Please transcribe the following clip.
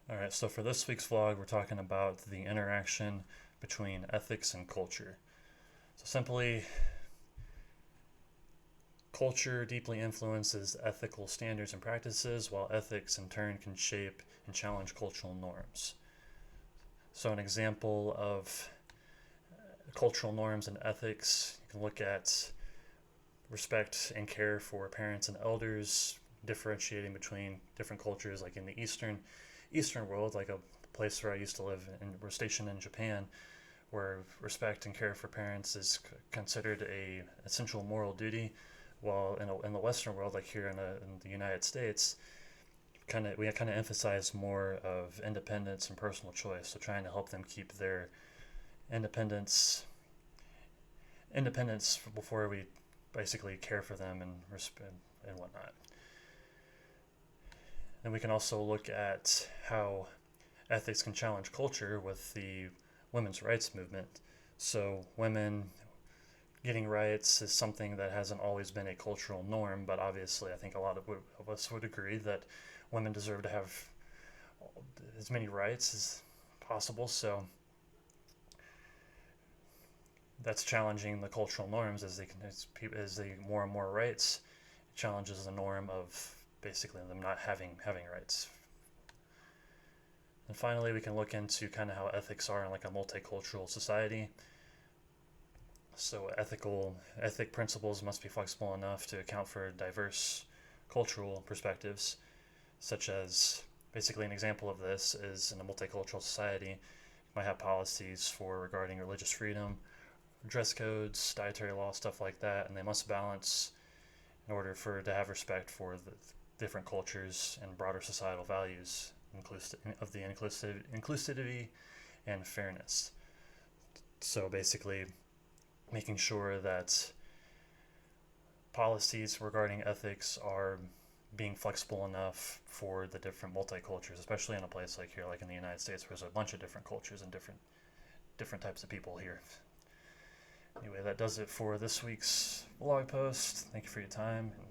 Alright, so for this week's vlog, we're talking about the interaction between ethics and culture. So simply, culture deeply influences ethical standards and practices, while ethics in turn can shape and challenge cultural norms. So an example of cultural norms and ethics, you can look at respect and care for parents and elders, differentiating between different cultures, like in the Eastern world, like a place where I used to live and we're stationed in Japan, where respect and care for parents is considered a essential moral duty, while in the Western world, like here in the United States, we kind of emphasize more of independence and personal choice. So trying to help them keep their independence independence before we basically care for them and respect and whatnot. And we can also look at how ethics can challenge culture with the women's rights movement. So women getting rights is something that hasn't always been a cultural norm, but obviously I think a lot of us would agree that women deserve to have as many rights as possible. So that's challenging the cultural norms as they more and more rights. It challenges the norm of basically them not having rights. And finally, we can look into kind of how ethics are in like a multicultural society. So ethic principles must be flexible enough to account for diverse cultural perspectives, such as basically an example of this is in a multicultural society, you might have policies for regarding religious freedom, dress codes, dietary law, stuff like that, and they must balance in order for to have respect for the different cultures and broader societal values of the inclusivity and fairness. So basically, making sure that policies regarding ethics are being flexible enough for the different multicultures, especially in a place like here, like in the United States, where there's a bunch of different cultures and different types of people here. Anyway, that does it for this week's vlog post. Thank you for your time, and